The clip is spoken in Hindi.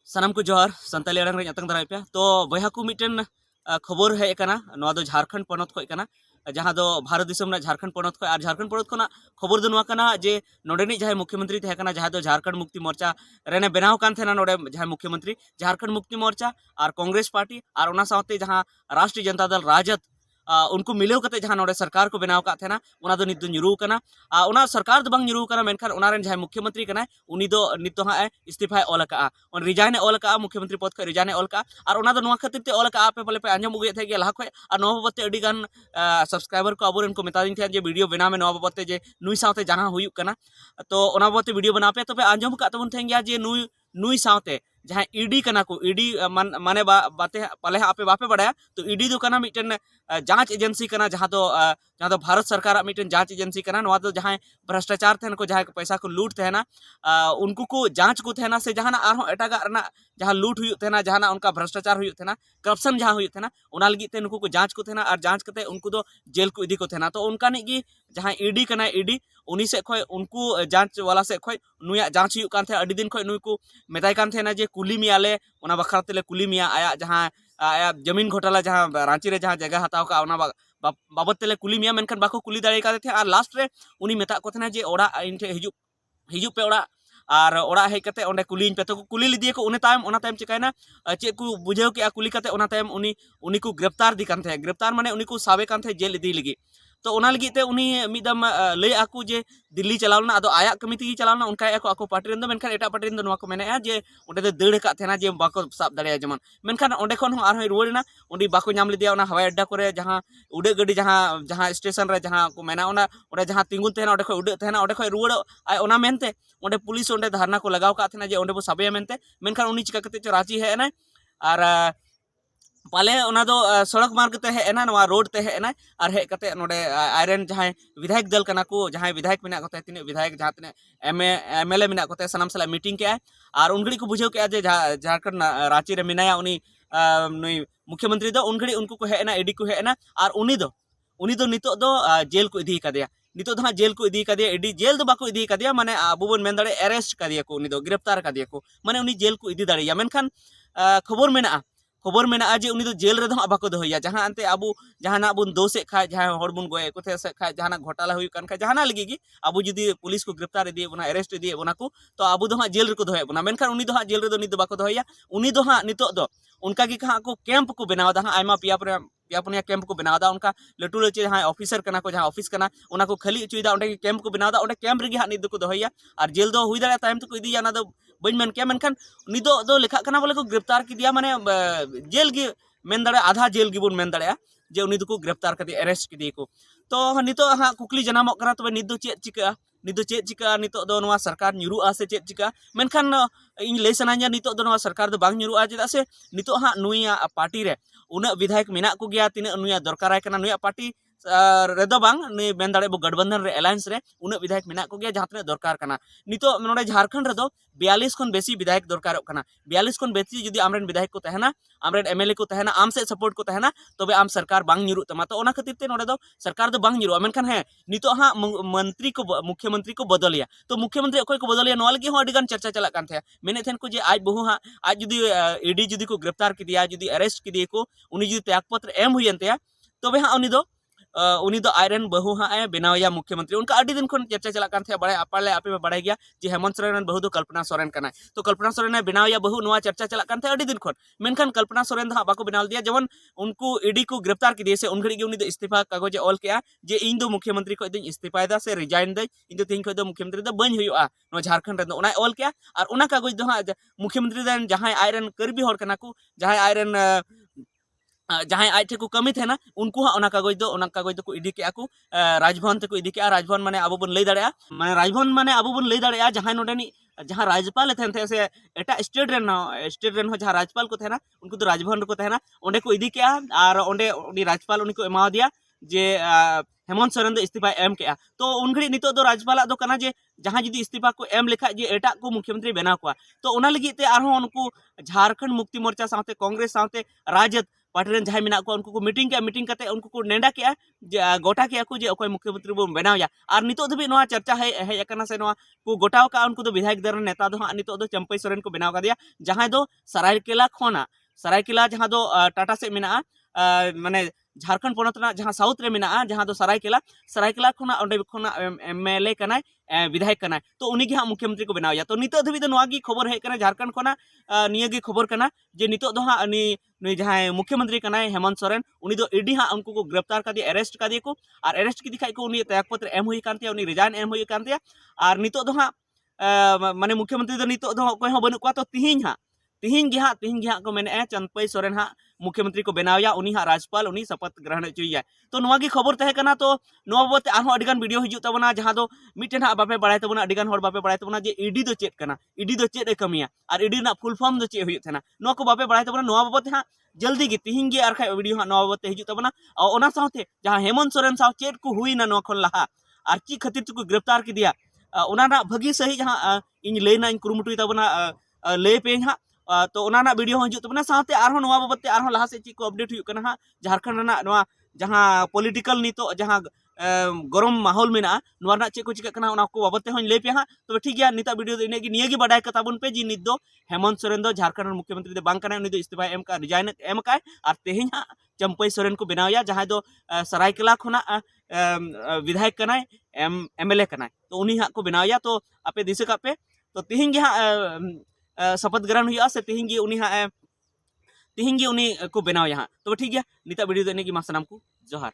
सानाम को जोहार संताली आड़ांग रे अतंग दाराय पे तो बया को मिटन खबर हेज कना नोआ दो झारखंड पनत खय कना जहां दो भारत दिसम ना झारखंड पनत खय आर झारखंड पनत खना खबर दो नोआ कना जे नोडेनी जहां मुख्यमंत्री तहे कना जहां दो झारखंड मुक्ति मोर्चा रेने बनाव कान थेना नोडे जहां मुख्यमंत्री झारखंड मुक्ति मोर्चा और कांग्रेस पार्टी और ओना साथे जहां राष्ट्रीय जनता दल राजद उनको मिलेव कते जहां नोडे सरकार को बनाव का थेना ओना दो नित दो nyuru कना ओना सरकार दो बांग nyuru कना मेनखान ओना रेन जहां मुख्यमंत्री कना उनी दो नित दो हां इस्तीफा ऑल का और रिजाइन ऑल का मुख्यमंत्री पद खय रिजाइन ऑल का और ओना दो नोआ खातिर ते ऑल का पे बोले पे आंजम उगे थे लाहा खय और नोआ बाबते अडी गान सब्सक्राइबर को अबोरेन को मेता दिन थे जे वीडियो बना में नोआ बाबते जे नुई साथे जहां हुयुक कना तो ओना बाबते वीडियो बना पे तबे आंजम का तबन थे गया जे नुई नुई साथे जहां ईडी कना को ईडी माने बाते पाले आपे बापे बड़ाया तो ईडी दो कना मिटन जांच एजेंसी कना जहां दो भारत सरकार मिटन जांच एजेंसी कना नोआ दो जहां भ्रष्टाचार थेन को जहां पैसा को लूट थेना उनको को जांच को थेना से जहां आरो एटागा रना जहां लूट हुयुक थेना जहां उनका भ्रष्टाचार हुयुक थेना करप्शन जहां हुयुक थेना ओना लगी ते उनको को जांच को थेना और जांच कते उनको दो जेल को इदी को थेना तो उनका निगी जहां ईडी कना ईडी उनी से खय उनको जांच वाला से खय नुया जांच हुयुक कान थे अडी दिन खय नुई को मेताय कान थेना जे कुली मियाले ओना बखरा तेले कुली मिया आया जहां आया जमीन घोटाला जहां रांची रे जहां जगह हताव का ओना बाबत तेले कुली मिया मेनखान बाको कुली दाड़े का थे और लास्ट रे उनी मेता को थेना जे ओड़ा इन ठे हिजुक पे ओड़ा और ओड़ा हेज कते ओंडे कुलीñ पे तो कुली लिदिए को उने तायम चिकायना चे को बुझेव के कुली कते ओना तायम उनी को ग्रेप्तार दी कान थे ग्रेप्तार माने उनी को साबे कान थे जेल इदी लगी तो ओना लगी ते उनी मिदम लय आकू जे दिल्ली चलावना अदो आया कमिटी चलावना उनका आको पार्टी रेन दो मेनखान एटा पार्टी रेन दो नोआ को मेने जे ओंडे दो दड़ का थेना जे बाको साब दाड़े जेमन मेनखान ओंडे खन हो आर रुवाड़ना उनी बाको नाम लिदिया ओना हवाई अड्डा करे जहां उड़े गड्डी जहां स्टेशन रे जहां को मेना ओना ओंडे जहां तिंगुन तेना ओंडे खय उड़े तेना ओंडे खय रुवाड़ आय ओना मेनते ओंडे पुलिस ओंडे धारणा को लगाव का थेना जे ओंडे बो साबेया मेनते मेनखान उनी चिका कते रांची हेना और पाले ओना दो सड़क मार्ग ते हेना नवा रोड ते हेना और हे कते नोडे आयरन जहां विधायक दल कना को जहां विधायक मेना कोते तिने विधायक जहां तिने एमएलए मेना कोते सनाम सला मीटिंग के और उनगड़ी को बुझेव के जे झारखंड रांची रे मिनाया उनी नुई मुख्यमंत्री दो उनगड़ी उनको को हेना एडी को हेना और उनी दो नितो दो जेल को इदी कदिया नितो दो जेल को इदी कदिया एडी जेल दो बाको इदी कदिया माने अबो बोन मेन दाड़े अरेस्ट कदिया को उनी दो गिरफ्तार कदिया को माने उनी जेल को इदी दाड़िया मेनखान खबर मेना जे उनी दो जेल रे दो बाको दोहया जहां अंते अबो जहाना बुन दोषे खाय जहां हर बुन गोए को थे से खाय जहाना घोटाला हुई कान खाय जहाना लगी गी अबो जुदी पुलिस को गिरफ्तार दिए बना अरेस्ट दिए बना को तो अबो दो जेल रे को दोहया बना मेनखान उनी दो जेल रे दो नि दो बाको दोहया उनी दो नितो दो उनका की कहा को कैंप को बनाव दा आयमा पिया पुनिया कैंप को बनाव दा उनका लटू लचे जहां ऑफिसर कना को जहां ऑफिस कना उना को खाली चुईदा उंडे कैंप को बनाव दा उंडे कैंप रे हां नि दो को दोहया और जेल दो हुई दाड़ा टाइम तो को इदी ना दो बइन मेन के मेनखान उनी दो लेखा कना बोले को गिरफ्तार की दिया माने जेल की मेन दाड़े आधा जेल गिबुन मेन दाड़े जे उनी दो को गिरफ्तार कर अरेस्ट की को तो नितो हां कुकली जनामो करा तबे नित दो चेत चिका नितो दो नवा सरकार nyuru'a से चेत चिका मेनखान इन लय सनाया नितो दो नवा सरकार दो बांग nyuru'a चेदा से नितो हां नुया पार्टी रे उना विधायक मेना को गया तिना नुया दरकाराय कना नुया पार्टी रेदो बांग ने मेन दाड़े बो गठबंधन रे अलायंस रे उना विधायक मेना को गया जहां तने दरकार कना नितो नोडे झारखंड रेदो 42 खन बेसी विधायक दरकार कना 42 खन बेसी जुदी आमरेन विधायक को तहना आमरेन एमएलए को तहना आम से सपोर्ट को तहना तबे आम सरकार बांग nyuru'ग तमा तो ओना खातिर ते नोडे दो सरकार दो बांग nyuru'आ मेनखान है नितो हां मंत्री को मुख्यमंत्री को बदलिया तो मुख्यमंत्री अकोय को बदलिया नोआ लगी हो अडी गान चर्चा चला कान थे मेने थेन को जे आज बहु हां आज जुदी ईडी जुदी को गिरफ्तार की दिया जुदी अरेस्ट की दिए को उनी जुदी त्यागपत्र एम हुयन ते तबे हां उनी दो आयरन बहु हाँ बनावया मुख्यमंत्री उनका अड़ी दिन खन चर्चा चला कान थे बड़े अपाले आपे में बड़ाई गया जे हेमंत सोरेन बहु दो कल्पना सोरेन कना तो कल्पना सोरेन बनावया बहु नवा चर्चा चला कान थे अड़ी दिन खन मेनखान कल्पना सोरेन दा बाको बनाव दिया जेमन उनको ईडी को गिरफ्तार की दिए से उनघड़ी उनी दो इस्तीफा कागज ऑल के जे इन दो मुख्यमंत्री को दिन इस्तीफा दा से रिजाइन दे इन दो तीन को दो मुख्यमंत्री दो बन हुआ नो झारखंड रे ओना ऑल के और ओना कागज दो हाँ मुख्यमंत्री दन जहां आयरन करबी हर कना को जहां आयरन जहां आज को कमी थे ना उनको हाँ कागज दो को इदी के को राजभवन तक इदी के राजभवन माने अब बन लई दाड़े माने राजभवन माने अब बन लई दाड़े जहां नोडेनी जहां राज्यपाल थे से एटा स्टेट रेन हो जहां राज्यपाल को थे उनको तो राजभवन को थे ओंडे को इदी के और ओंडे उनी राज्यपाल उनी को एमा दिया जे हेमंत सोरेन दो इस्तीफा एम के तो उनघड़ी नितो दो राज्यपाल दो कना जे जहां जुदी इस्तीफा को एम लेखा जे एटा को मुख्यमंत्री बना को तो ओना लगी ते आरो उनको झारखंड मुक्ति मोर्चा साथे कांग्रेस साथे राजद पार्टी रेन जहां मेना को उनको को मीटिंग करते उनको को नेंडा के गोटा के को जे अकोय मुख्यमंत्री बो बनावया और नितो धबी नोआ चर्चा है एकना से नोआ को गोटाव का उनको दो विधायक दल नेता दो नितो दो चंपई सोरेन को बनाव का दिया जहां दो सरायकेला खोना सरायकेला जहां दो टाटा से मेना माने झारखंड पोनत ना जहां साउथ रे मेना जहां दो सरायकेला खोना ओंडे खोना एमएलए कनाय विधायक कनाय तो उनी गे मुख्यमंत्री को बनावया तो नितो धबी दो नोआ गी खबर है कना झारखंड खोना निया गी खबर कना जे नितो दो हा नी जहां मुख्यमंत्री कनाय हेमंत सोरेन उनी दो ईडी हा उनको को गिरफ्तार कर दिया अरेस्ट कर दिया को और अरेस्ट की दिखाई को उनी त्यागपत्र एम हुई कानते उनी रिजाइन एम हुई कानते और नितो दो हा माने मुख्यमंत्री दो नितो दो कोई हो बनु को तो तिहिं गे को मेने चंपई सोरेन हा मुख्यमंत्री को बनावया उनी हा राज्यपाल उनी शपथ ग्रहण होइया तो नोआ गी खबर तहे कना तो नोआ बाबते आरहों अडिगान वीडियो हिजु तबना जहां दो मिटेन हा बापे बड़ाय तबना अडिगान होर बापे बड़ाय तबना जे ईडी दो चेक कना ईडी दो चेक ए कमिया और ईडी ना फुल फॉर्म दो चेक हुई थना नोआ को बापे बड़ाय तबना नोआ बाबते हा जल्दी गे तिहिं गे आरखा वीडियो हा नोआ बाबते हिजु तबना और ओना साथे जहां हेमंत सोरेन साव चेक को हुई ना नोआ खन लहा और ची खातिर को गिरफ्तार की दिया ओना ना भगी सही जहां इन लेना इन कुरुमुटुई तबना ले पे हा तो ओना वीडियो हिजु तबना साथे आरहों नोआ बाबते आरहों लहा से ची को अपडेट हुई कना हा झारखंड ना नोआ जहां पॉलिटिकल नितो जहां गरम माहौल में नोआ ना चे को चिका कना ओना को बाबते हों ले पे हा तो ठीक गया निता वीडियो इने गी निया गी बाडाय कता बन पे जी नित दो हेमंत सोरेन दो झारखंड मुख्यमंत्री दो बांग कना उनी दो इस्तीफा एम का रिजाइन एम का और तेहें हा चंपई सोरेन को बनावया जहां दो सरायकेला खोना विधायक कनाय एमएलए कनाय तो उनी हा को बनावया तो आपे दिसे का पे तो तिहिं गे हा शपथ ग्रहण हुआ से तिहिं गे उनी को बनावया हा तो ठीक गया निता वीडियो इने गी मा सनाम को जोहार।